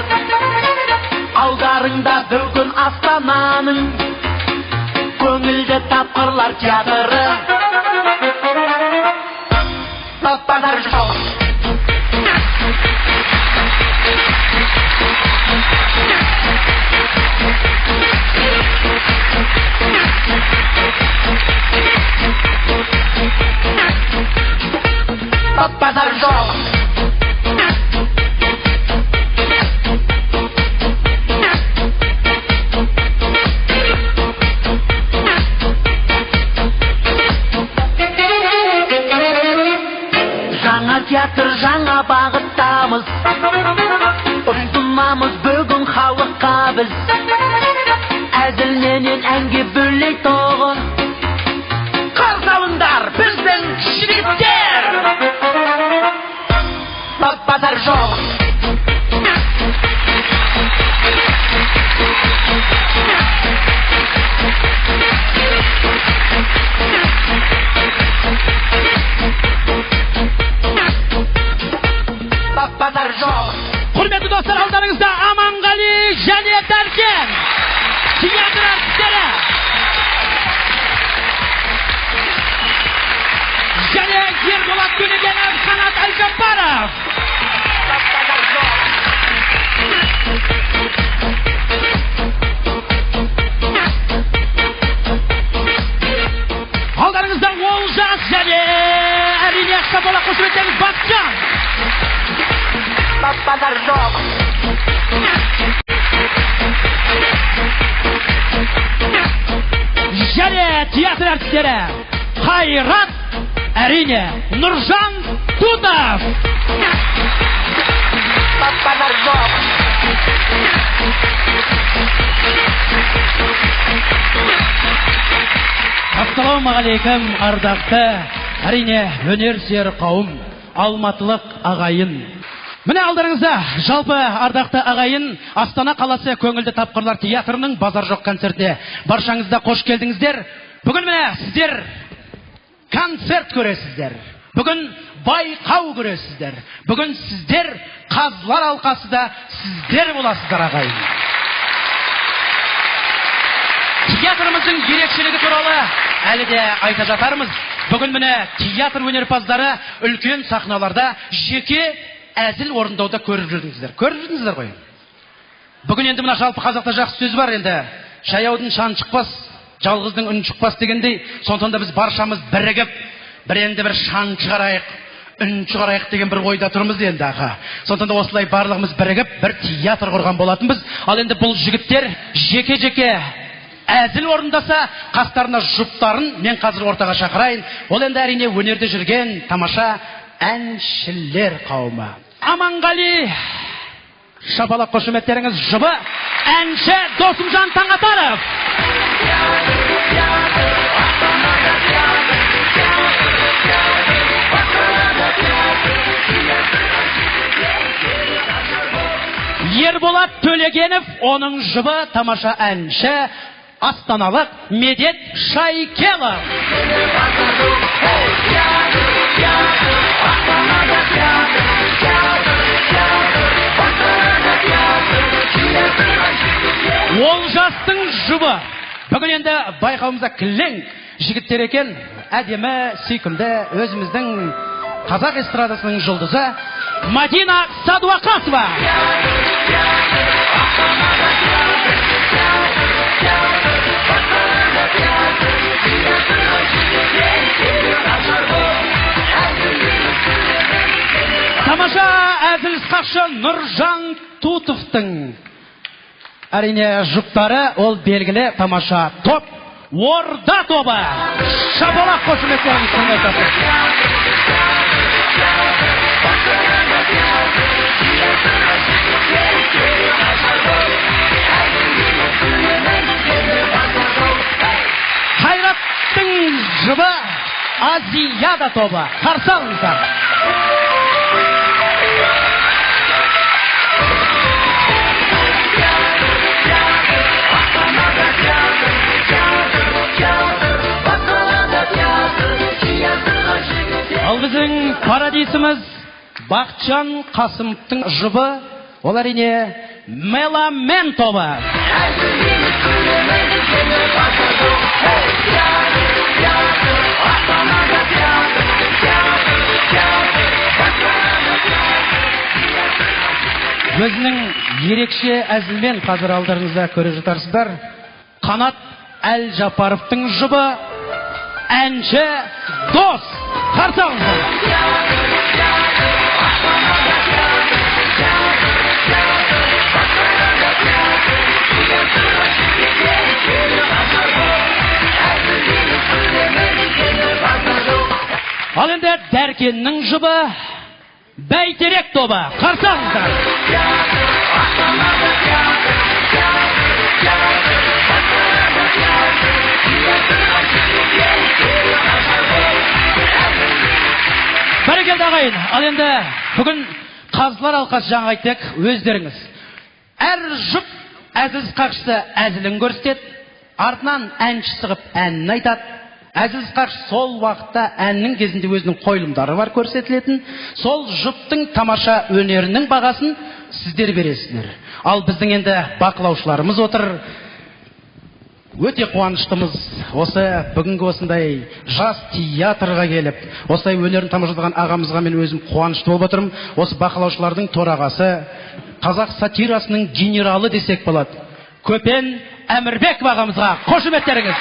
бар. Алдарыңда бүгін Астананың көңілді тапқырлар театры. Базар жоқ. Базар жоқ. Жаңа театр, жаңа бағыттамыз, ұсынамыз бүгін халыққа біз. Әзілменен әнге бөлек тоғы, қарсы алыңдар біздің жігіттер. Базар жоқ. Базар жоқ. Құрметті достар, алдарыңызда Аманғали және Дәркен театр әртістері және Ерболат Төлегенов, Қанат Әлжаппаров. Алдарыңызда Олжас және әрине Шапалақ қошеметтеріңіз Бақытжан. Базар жоқ. Және театр әртістері Қайрат, әрине Нұржан Тутов. Базар жоқ. Ассалаумағалейкум, ардақты, әрине өнерсүйер қауым, алматылық ағайын. Міне алдарыңызда жалпы ардақты ағайын, Астана қаласы көңілді тапқырлар театрының базар жоқ концертіне баршаңызда қош келдіңіздер. Бүгін міне сіздер концерт көресіздер. Бүгін байқау көресіздер. Бүгін сіздер қазылар алқасында сіздер боласыздар ағайын. Театрымыздың ерекшелігі туралы әлі де айта жатармыз. Бүгін міне театр өнерпаздары үлкен сахналарда жеке әзіл орындауда көріп жүрдіңіздер ғой. Бүгін енді мына жалпы қазақта жақсы сөз бар енді. Жаяудың шаны шықпас, жалғыздың үн шықпас дегендей, сондықтан да біз баршамыз бірігіп, бір шан шығарайық, үн шығарайық деген бір ойда тұрмыз енді аға. Сондықтан да осылай барлығымыз бірігіп, бір театр құрған болатынбыз. Ал енді бұл жігіттер жеке-жеке әзіл орындаса, қастарына жұптарын мен қазір ортаға шақырайын. Ол енді әрине өнерде жүрген тамаша әншілер қауымы. Аманғали Шапалақ қошеметтеріңіз жұбы әнші Досымжан Таңатаров. Ерболат Төлегенов, оның жұбы тамаша әнші астаналық Медет Шайкелов. Олжастың жұбы. Бүгін енді байқауымызда кілең жігіттер екен, әдемі, сүйкімді, өзіміздің қазақ эстрадасының жұлдызы Мадина Садуақасова. Тамаша әзіл сақшы Нұржан Тутовтың әрине жұптары ол белгілі тамаша топ Орда тобы. Шапалақ қошеметтеріңіз құрметті. Қайраттың жұбы Азияда тобы. Қарсы алыңыздар. Ал біздің парадисіміз Бақытжан Қасымовтың жұбы, ол әрине Меломен тобы. Өзінің ерекше әзілмен қазір алдарыңызда көріп жатарсыздар. Қанат Әлжапаровтың жұбы әнші Дос. Қарсы алыңыздар. Ал енді Дәркеннің жұбы Бәйтерек тобы. Қарсы алыңыздар. Бәрекелді ағайын. Ал енді бүгін қазылар алқасы жаңа айттық, өздеріңіз. Әр жұп әзіл қақшысы әзілін көрсетеді, артынан әнші шығып әнін айтады. Әзіл қақшы сол уақытта әннің кезінде өзінің қойылымдары бар көрсетілетін. Сол жұптың тамаша өнерінің бағасын сіздер бересіздер. Ал біздің енді бақылаушыларымыз отыр. Өте қуаныштымыз осы бүгінгі осындай жас театрға келіп, осылай өнерін тамашалаған ағамызға мен өзім қуанышты болып отырмын. Осы бақылаушылардың торағасы, қазақ сатирасының генералы десек болады. Көпен Әмірбек ағамызға қошеметтеріңіз.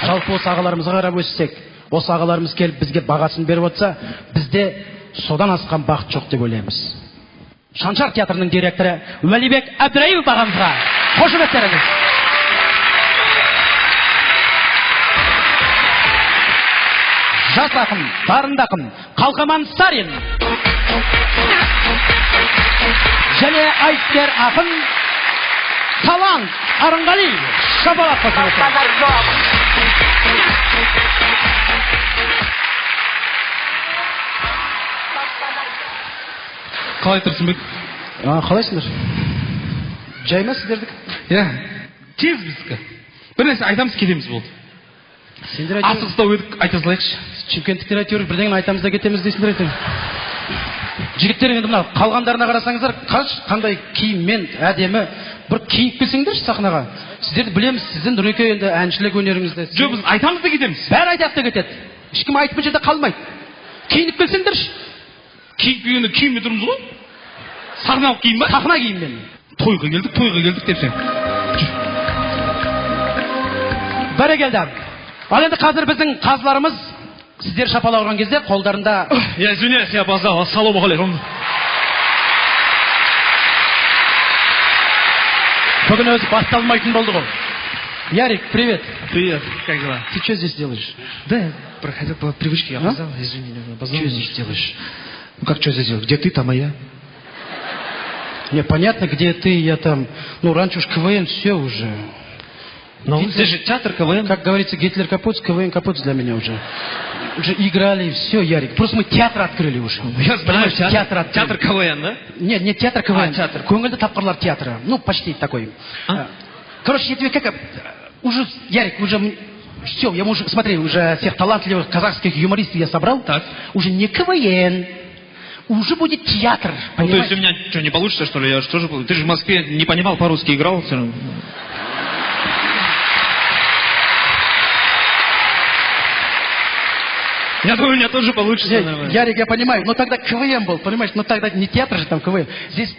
Жалпы осы ағаларымызға қарап өссек, осы ағаларымыз келіп бізге бағасын беріп отса, бізде содан асқан бақыт жоқ деп ойлаймыз. Шаншар театрының директоры Уәлибек Әбдірайымов ағамызға қошеметтеріңіз. Жас ақын, дарынды ақын Қалқаман Сарин және айтыскер ақын Талант Арынғали шапалақ қошеметтеріңіз. Қалай тұрсынбек? Қалайсыңдар? Жай ма сіздердік? Иә, тез біздікі. Бір нәрсе айтамыз, кетеміз болды. Асығыстау едік, айта салайықшы. Шымкенттіктер әйтеуір бірдеңені айтамыз да кетеміз дейсіңдер әйтеуір. Жігіттер енді мына қалғандарына қарасаңыздар, қандай киіммен әдемі бір киіп келсеңдерші сахнаға. Сіздерді білеміз, сіздің Нұреке енді әншілік өнеріңізді. Жоқ, біз айтамыз да кетеміз. Бәрі айтады да кетеді. Ешкім айтып жерде қалмайды. Киініп келсеңдерші. Киіп келгенде киіммен тұрмыз ғой. Сахналық киім ба? Сахна киіммен. Тойға келдік деп сен. Бәрекелді. Ал енді қазір біздің қазыларымыз сіздер шапалақ ұрған кезде қолдарында... Я извиняюсь, я опоздал. Ассалаумағалейкум. Бүгін өзі басталмайтын болды ғой. Ярик, привет. Привет, как дела? Ты что здесь делаешь? Да, я проходил по привычке, я опоздал. Извини, опоздал. Что здесь делаешь? Ну как что здесь делать? Где ты, там и я. Не, понятно, где ты, я там. Ну, раньше уж КВН, все уже. Ну, здесь же театр, КВН. Как говорится, Гитлер капут, КВН капут для меня уже. Уже играли, все, Ярик. Просто мы театр открыли уже. Я знаю, театр открыли. Театр КВН, да? Нет, не театр КВН. Театр. Көңілді тапқырлар театра. Ну, почти такой. Короче, я тебе как... Уже, Ярик, уже... Все, я уже, смотри, уже всех талантливых казахских юмористов я собрал. Так. Уже не КВН. Уже будет театр. Ну, то есть у меня что, не получится, что ли? Я что же... Ты же в Москве не понимал, по-русски играл все равно. Я думаю, у меня тоже получится. Ярик, я понимаю, но тогда КВН был, понимаешь? Но тогда не театр же там КВН. Здесь...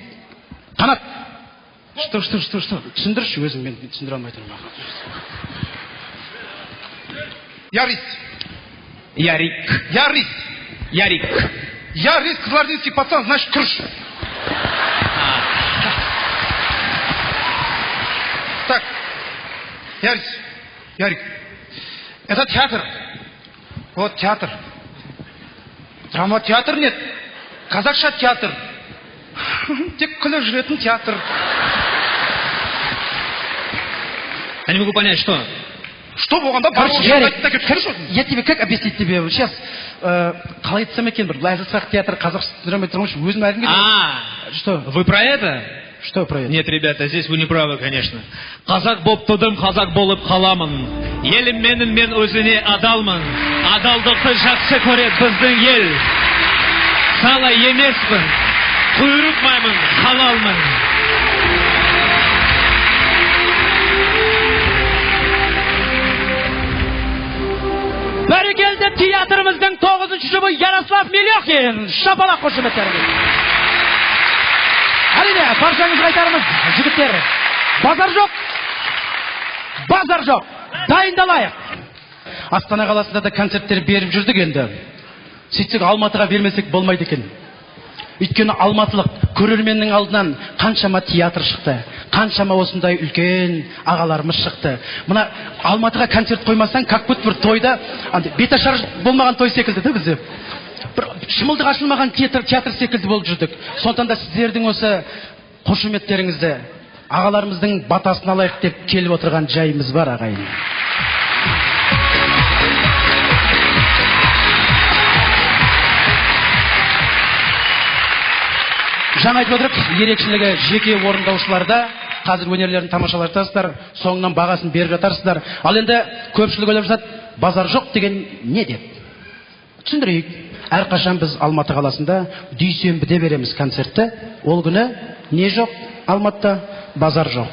Қанат. Что? Түсіндірші өзің, мен түсіндіре алмай тұрмын. Ярик. Ярик, кызылординский пацан, значит, крыш. Так, Ярик, это театр. Вот театр. Драматеатр нет. Казахша театр. Тек күліп жүретін театр. Я не могу понять, что? Что болғанда? Ярик, я тебе как объяснить тебе? Сейчас, қалай айтсам екен, бір былай айтсақ театр, қазақша драма тұрмыш, өзім әлгім келді. Что? Вы про это? Что про это? Нет, ребята, здесь вы не правы, конечно. Қазақ болып тудым, қазақ болып қаламын. Елім менің мен өзіне адалмын. Адалдықты жақсы көреді біздің ел. Салай емеспін. Құйрықмаймын, халалмын. Бәрекелді театрымыздың 9-шы жұбы Ярослав Мелехин. Шапалақ қошеметтеріңіз. Әрине, баршаңызға айтарымыз, жігіттер, базар жоқ. Базар жоқ. Дайындалайық. Астана қаласында да концерттер беріп жүрдік енді. Сөйтсек Алматыға бермесек болмайды екен. Өйткені алматылық көрерменнің алдынан қаншама театр шықты, қаншама осындай үлкен ағаларымыз шықты. Мына Алматыға концерт қоймасаң, как будто бір тойда беташар болмаған той секілді де бізде. Бір шымылдық ашылмаған театр секілді болып жүрдік. Сондықтан да сіздердің осы қошеметтеріңізді, ағаларымыздың батасын алайық деп келіп отырған жайымыз бар, ағайын. Жаңа айтып отырып, ерекшелігі жеке орындаушыларда. Қазір өнерлерін тамашалап жатарсыздар, соңынан бағасын беріп жатарсыздар. Ал енді көпшілік ойлап жатады, базар жоқ деген не деп? Түсіндірейік. Әрқашан біз Алматы қаласында дүйсенбіде береміз концертті. Ол күні не жоқ? Алматыда базар жоқ.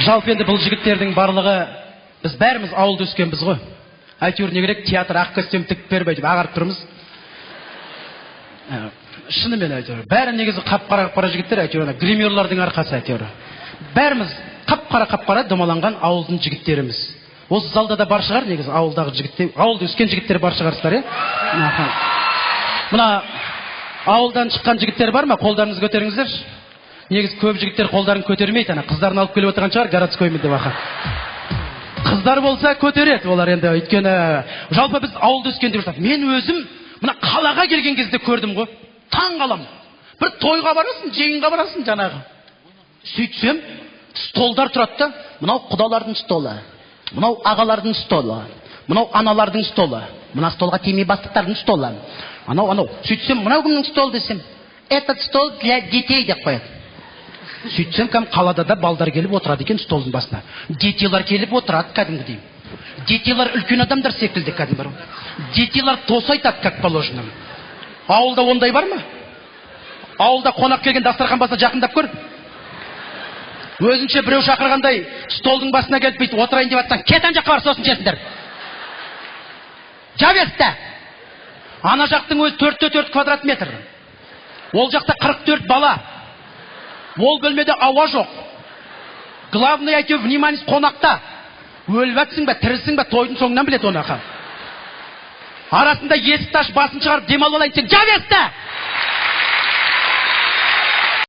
Жалпы енді бұл жігіттердің барлығы, біз бәріміз ауылда өскенбіз ғой. Әйтеуір не керек, театр ақ костюм тігіп бермей деп ағарып тұрмыз. Шынымен әйтеуір. Бәрі негізі қап-қара жігіттер, әйтеуір гримерлардың арқасы әйтеуір. Бәріміз қап-қара домаланған ауылдың жігіттеріміз. Осы залда да бар шығар негізі ауылдағы жігіттер, ауылда өскен жігіттер бар шығарсыздар, е? Мына ауылдан шыққан жігіттер бар ма? Қолдарыңызды көтеріңіздер. Негіз көп жігіттер қолдарын көтермейді, қыздарын алып келіп отырған шығар, городскоймен деп аха. Қыздар болса көтереді олар енді, өйткені жалпы біз ауылда өскен деп жатады. Мен өзім мына қалаға келген кезде көрдім ғой. Таң қалам. Бір тойға барасың, жиынға барасың жаңағы. Сөйтсем, столдар тұрады да, мынау құдалардың столы, мынау ағалардың столы, мынау аналардың столы, мына столға тимей бастықтардың столы. Анау. Сөйтсем, мынау кімнің стол десем, этот стол для детей деп қояды. Сөйтсем, қалада да балдар келіп отырады екен столдың басына. Детейлар келіп отырады кәдімгідей. Детейлар үлкен адамдар секілді кәдімгі. Детейлар тосы айтады, как положено. Ауылда ондай бар ма? Ауылда қонақ келген дастархан басына жақындап көр. Өзінше біреу шақырғандай столдың басына келіп бүйтіп отырайын деп жатсаң, кет ана жаққа бар, сосын жесіңдер. Жабесті. Ана жақтың өзі 4-4 квадрат метр. Ол жақта 44 бала. Ол бөлмеде ауа жоқ. Главный әйтеуір внимание қонақта. Өліп жатсың ба, тірісің ба, тойдың соңынан білет оны аха. Арасында есікті ашып басын шығарып демалып алайын сен. Жабесті!